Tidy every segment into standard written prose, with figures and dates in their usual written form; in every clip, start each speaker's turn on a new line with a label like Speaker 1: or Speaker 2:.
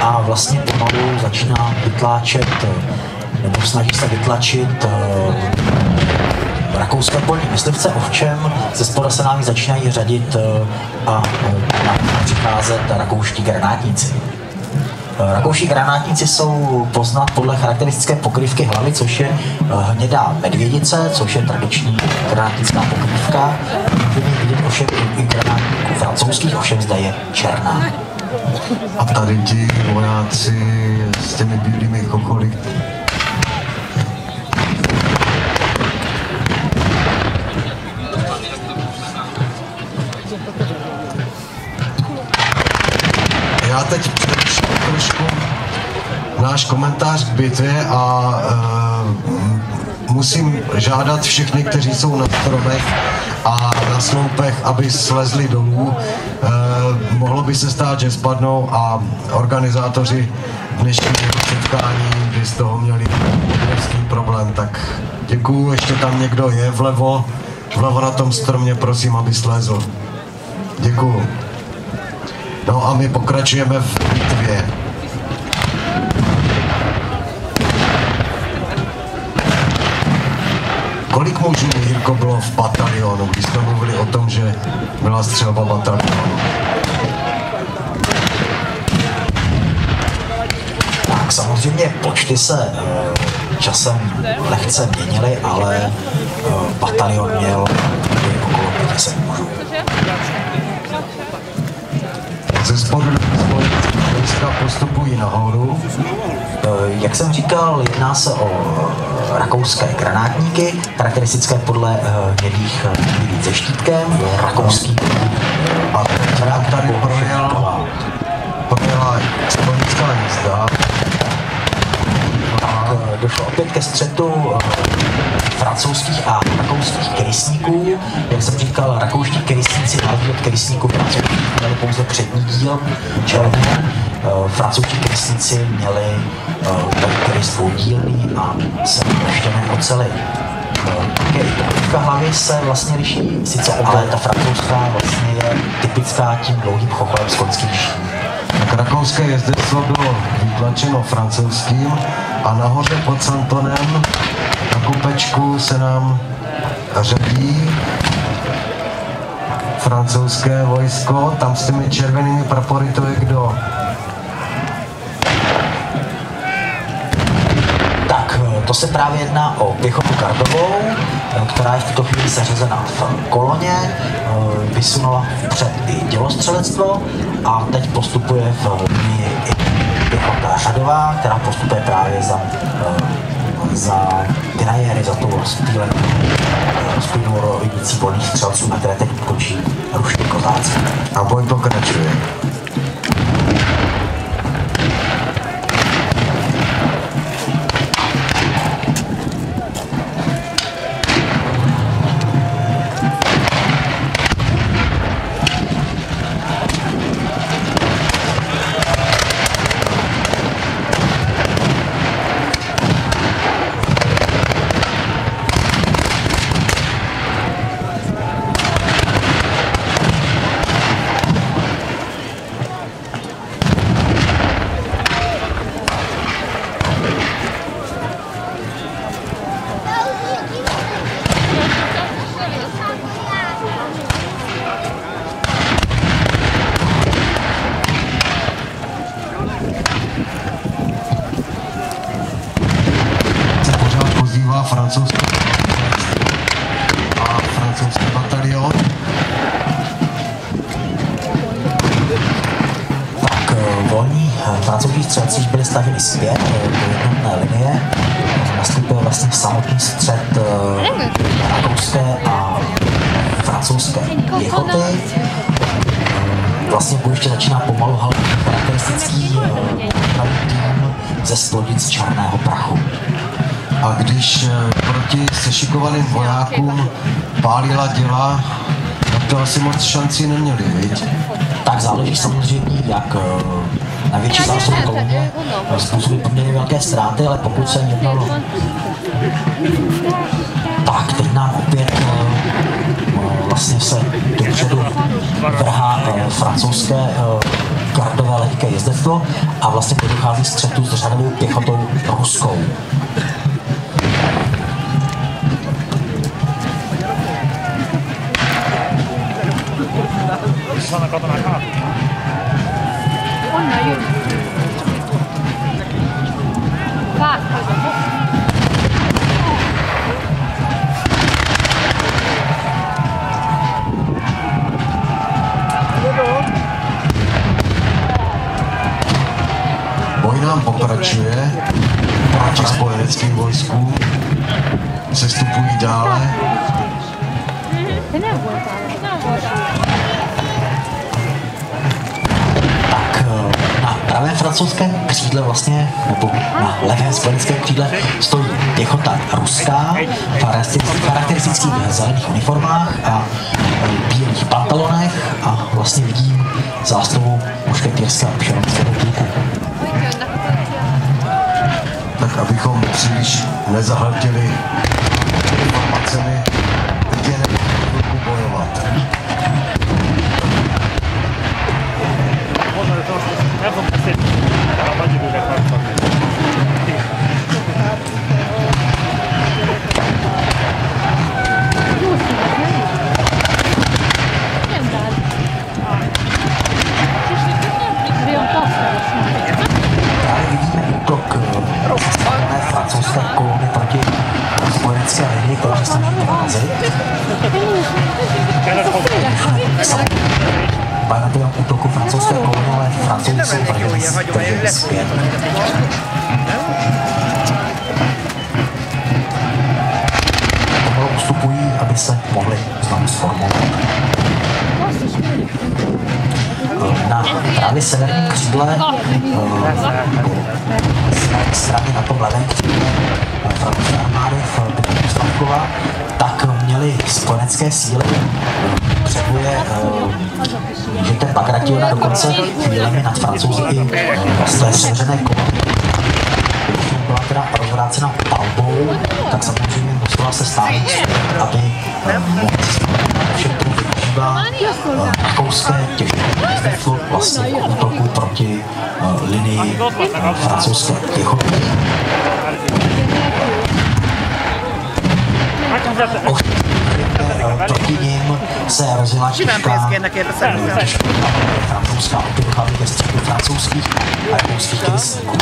Speaker 1: a vlastně pomalu začíná vytláčet, nebo snaží se vytlačit rakouské polní myslivce, ovšem ze spoda se nám začínají řadit a přicházet rakouští granátníci. Rakouští granátníci jsou poznat podle charakteristické pokrývky hlavy, což je hnědá medvědice, což je tradiční granátnická pokrývka. Můžeme vidět ovšem i granátníků francouzských, ovšem zde je černá.
Speaker 2: A tady ti vojáci s těmi bílými chocholy. Já teď přeruším trošku náš komentář k bitvě a musím žádat všechny, kteří jsou na stromech a na sloupech, aby slezli dolů. Mohlo by se stát, že spadnou a organizátoři dnešního setkání by z toho měli obrovský problém. Tak děkuju, ještě tam někdo je vlevo na tom stromě, prosím, aby slezl. Děkuju. No a my pokračujeme v bitvě. Kolik mužů, Jirko, bylo v batalionu, když jsme mluvili o tom, že byla střelba batalionu?
Speaker 1: Tak samozřejmě počty se časem lehce měnily, ale batalion měl okolo 500 mužů.
Speaker 2: Ze spodu vojska postupují nahoru.
Speaker 1: Jak jsem říkal, jedná se o rakouské granátníky, charakteristické podle hnědých se štítkem, rakouský.
Speaker 2: A tady projela spojenická jízda.
Speaker 1: Došlo opět ke střetu francouzských a rakouských krysníků. Jak jsem říkal, rakouští krysníci na rozdíl od krysníků francouzských měli pouze přední díl černé. Francouzští krysníci měli krys dvoudílný a semiploštěné ocely. Také i pokrývka hlavy se vlastně liší, sice ale ta francouzská vlastně je typická tím dlouhým chocholem s koňským ším.
Speaker 2: Tak rakouské jezdectvo bylo vytlačeno francouzským a nahoře pod Santonem na kupečku se nám řadí francouzské vojsko. Tam s těmi červenými prapory to je kdo?
Speaker 1: Tak, to se právě jedná o pěchotu gardovou, která je v tuto chvíli seřazena v koloně, vysunula vpřed i dělostřelectvo a teď postupuje v linii i pěchota řadová, která postupuje právě za tirajery, za tou rozplynou rojící volných střelců, na které teď útočí ruští kozáci.
Speaker 2: A boj pokračuje. francouzský batalion.
Speaker 1: Tak volní francouzští střelci byli stavěni zpět do jednotné linie. Nastupil vlastně samotný střed rakouské a francouzské pěchoty. Vlastně bojiště začíná pomalu halit charakteristický tým ze splodic černého prachu.
Speaker 2: A když proti sešikovaným vojákům pálila děla, tak to asi moc šancí neměli, viď?
Speaker 1: Tak záleží samozřejmě, jak na větší zásobu koloně způsobí poměrně velké ztráty, ale pokud se jednalo... Tak, teď nám opět vlastně se dopředu vrhá francouzské gardové lehké jezdectvo a vlastně dochází střetu s řadovou pěchotou ruskou.
Speaker 2: Boj nám pokračuje proti spojeneckým vojskům, sestupují dále.
Speaker 1: Tak na pravém francouzském křídle vlastně, nebo na levém spojeneckém křídle stojí pěchota ruská v charakteristických zelených uniformách a bílých pantalonech a vlastně vidím zástavu mušketýrského obšerovského pluku.
Speaker 2: Tak abychom příliš nezahltili informacemi, teď je nebudou bojovat.
Speaker 1: Právě vidíme útok francouzské kolony proti spojenecké linii, která se snaží porazit. Na tom útoku francouzské kolony, ale Francouzi jsou drželi zpět. Pomalu ustupují, aby se mohli znovu sformovat. Na právě severním křídle, straně na tom levém křídle francouzské armády v Bitvě Slavkova, tak měly spojenecké síly přeboje, že Bagrationa dokonce chvílemi nad Francouzi i vlastně sevřené kolony. Když byla teda rozvrácena palbou, tak samozřejmě musela se stáhnout, aby mohli všechno využívá rakouské těžké jezdectvo vlastně k útoku proti linii francouzské pěchoty. Proti ním se rozjela těžká francouzská opětka ve středu francouzských a rakouských krysníků.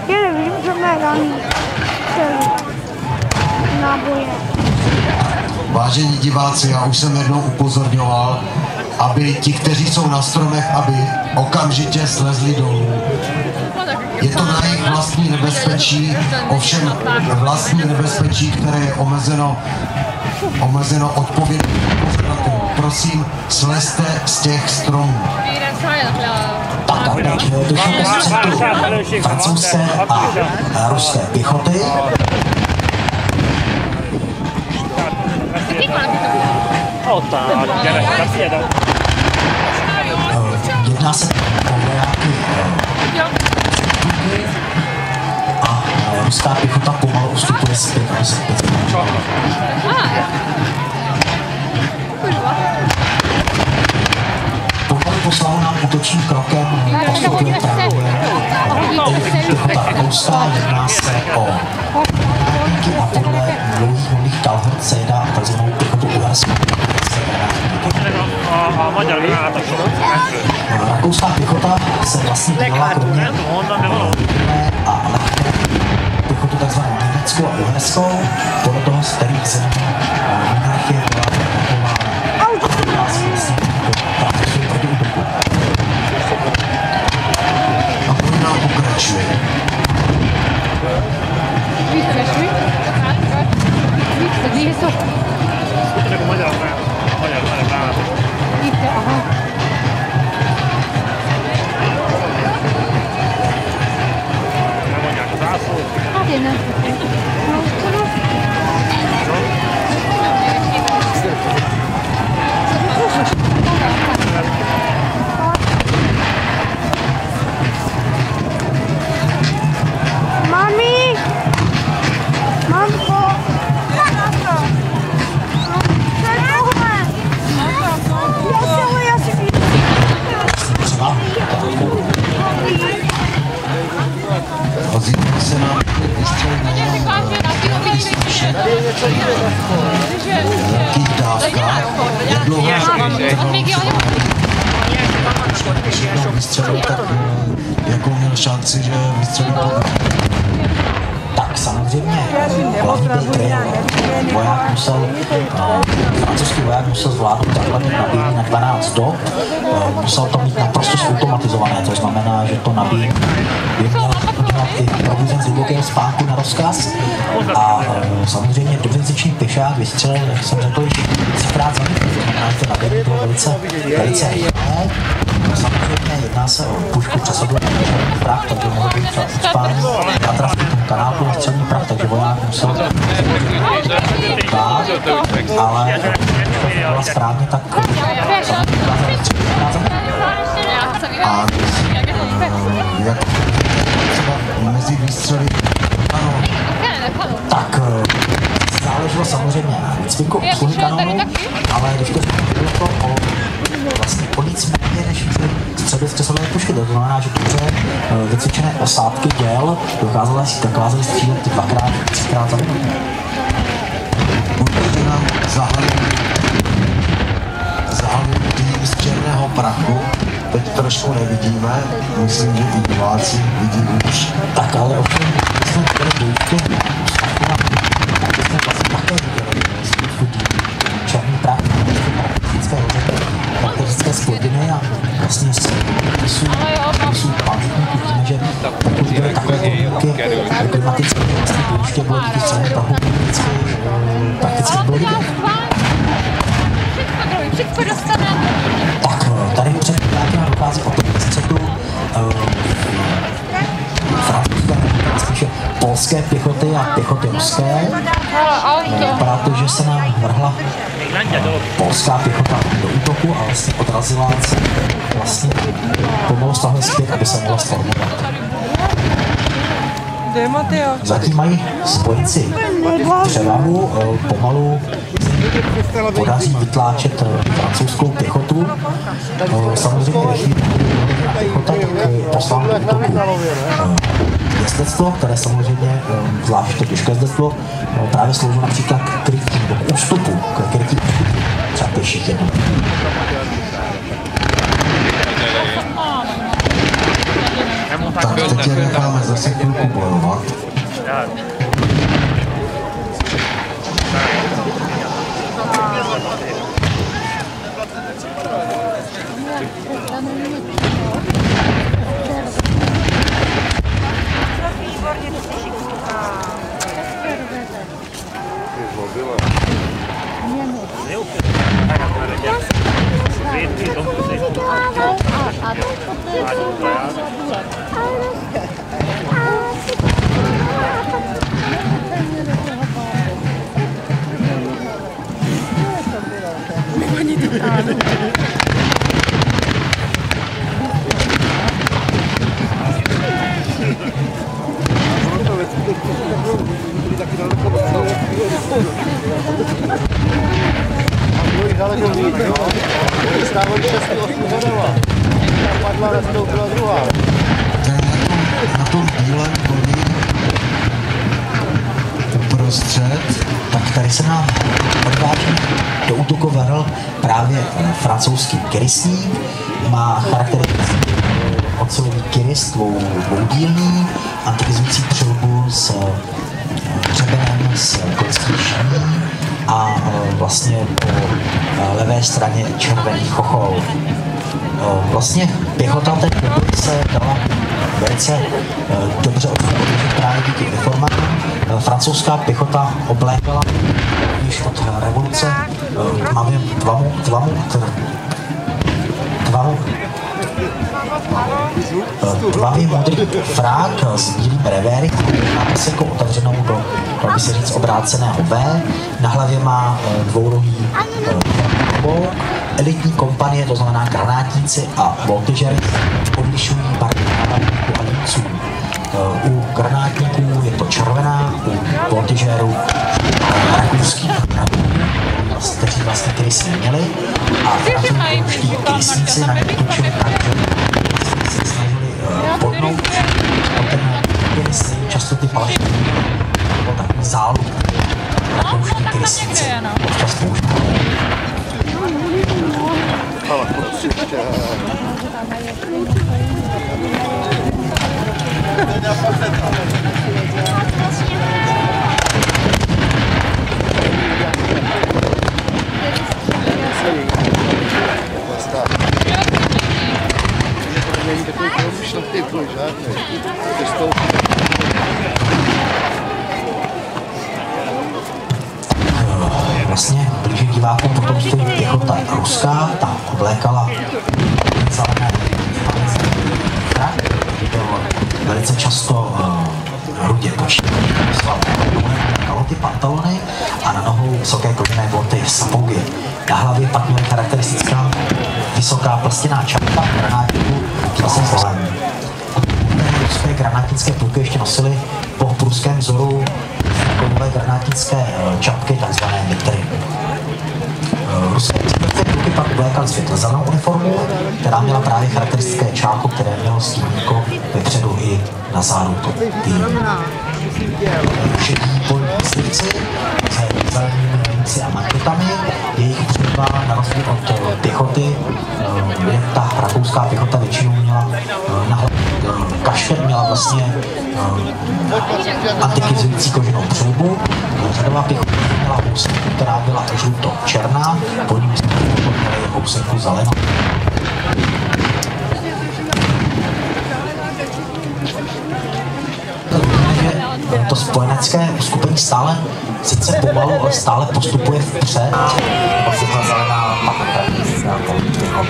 Speaker 3: Já nevím, že mě raní náboje.
Speaker 2: Vážení diváci, já už jsem jednou upozorňoval, aby ti, kteří jsou na stromech, aby okamžitě slezli dolů. Je to na jejich vlastní nebezpečí, ovšem vlastní nebezpečí, které je omezeno odpovědným pořadatelům. Prosím, slezte z těch stromů.
Speaker 1: Tak a teď došlo ke střetu francouzské a ruské pěchoty. Jedná se o vojáky a ruská pěchota pomalu ustupuje zpět, aby se zpět změnila. Pomalu poslal nám útočním krokem postupuje pravou pěchota rakouská, jedná se o nájemníky a podle dlouhých kalhot se jedná o takzvanou pěchotu uherskou. Rakouská pěchota se vlastně dělala kromě a lehké pěchotu takzvanou německou a uherskou, podle toho, z kterých zemí monarchie byla atakována. A dochází vlastně k protiútoku.
Speaker 2: A boj nám pokračuje. dlouho vystřelil, tak jakou měl šanci, že vystřelil pod...
Speaker 1: Tak samozřejmě hlavní byl trail. Voják musel, francouzský voják musel zvládnout takhle nabíjení na 12 dob. Musel to mít naprosto zautomatizované, to znamená, že to nabíjení by měl udělat i probuzen z hlubokého spánku na rozkaz. A samozřejmě dobře pěšák vystřelil, jak jsem řekl, již 3krát za minutu. To znamená, že to nabíjení bylo velice rychlé. Samozřejmě jedná se o pušku přesadlý prach, takže mohl být třeba ucpání na trafku tomu kanálu na střední prach, takže voják musel dát, ale to byla správně, tak
Speaker 2: A jak třeba mezi výstřely, ano,
Speaker 1: tak záleželo samozřejmě na výcviku obsluhy kanónu, ale když to bylo to o nic méně než středostřesové pušky, to znamená, že dobře vycvičené osádky děl dokázaly střílet 2krát, 3krát za minutu.
Speaker 2: určitě nám zahalil tým z černého prachu, teď trošku nevidíme, myslím, že i diváci vidí už.
Speaker 1: Tak ale ovšem, když jsme chtěli bojivky, jsme vlastně také viděli černý prach, praktické splodiny a vlastně z jsou pamětníků. Víme, že pokud byly takové podmínky klimatické, vlastně bojiště bylo díky celému prachu prakticky bylo vidět. Tak tady před nějakým dochází o tom střetu francouzské, spíše polské pěchoty a pěchoty ruské. Vypadá to, že se nám vrhla polská pěchota do útoku a vlastně odrazila se vlastně pomalu stahla zpět, aby se mohla sformovat. Zatím mají spojenci převahu, pomalu podaří vytláčet francouzskou pěchotu. Samozřejmě ve chvíli, kdy pěchota, tak poslán do útoku jezdectvo, které samozřejmě, zvlášť to těžké jezdectvo, právě slouží například k krytí nebo k ústupu, třeba pěších jednotek.
Speaker 2: Tak teď je necháme zase chvilku bojovat. Na tom bílém koni uprostřed.
Speaker 1: Tak tady se nám odváží do útoku vrhl právě francouzský Kiristní. Má charakteristický ocelový kirist dvoudílný, antikizující přilbu s hřebenem z koňských šíní a vlastně po levé straně červený chochol. Vlastně pěchota té doby se dala velice dobře odvodit právě díky uniformám. Francouzská pěchota oblékala již od revoluce tmavě modrý frák s bílým revéry, má se jako otevřenou do, by se říct, obráceného V. Na hlavě má dvourohý klobouk. Elitní kompanie, to znamená granátníci a voltižery, odlišují barvy nábavníků a límců. U granátníků je to červená, u voltižerů rakouský kteří vlastně krysy měli a francouzští krysníci na ně útočili tak, že se snažili podnout ten krysy, často ty palaštiny nebo takový záluk rakouští krysníci občas používali.
Speaker 4: dostala prostě. Není takový šlatý tvůj, žádný.
Speaker 1: Vlastně blíže divákům potom stojí pěchota ruská, ta oblékala zelené frak, byl velice často rudě počítaný, kaloty, pantalony a na nohou vysoké kožené boty, sapougy. Na hlavě pak měla charakteristická vysoká plstěná čapka granátníků klasem zelený. Ruské granátnické pluky ještě nosily po pruském vzoru kovové granátnické čapky, takzvané mitry. Ruské pluky pak oblékaly světlozelenou uniformu, která měla právě charakteristické čáko, které mělo stíníko vepředu i na zádu to tým. Šedí polní myslivci se zelenými minci a manketami, jejich přezdívá na rozdíl od pěchoty, kde ta rakouská pěchota většinou měla na hlavě kašter, měla vlastně antikizující koženou přilbu. Řadová pěchota měla housenku, která byla žluto-černá, pod ní měli housenku zelenou. To spojenecké uskupení stále, sice pomalu, ale stále postupuje vpřed. Vlastně ta zelená patrniská politika.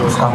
Speaker 1: Ruská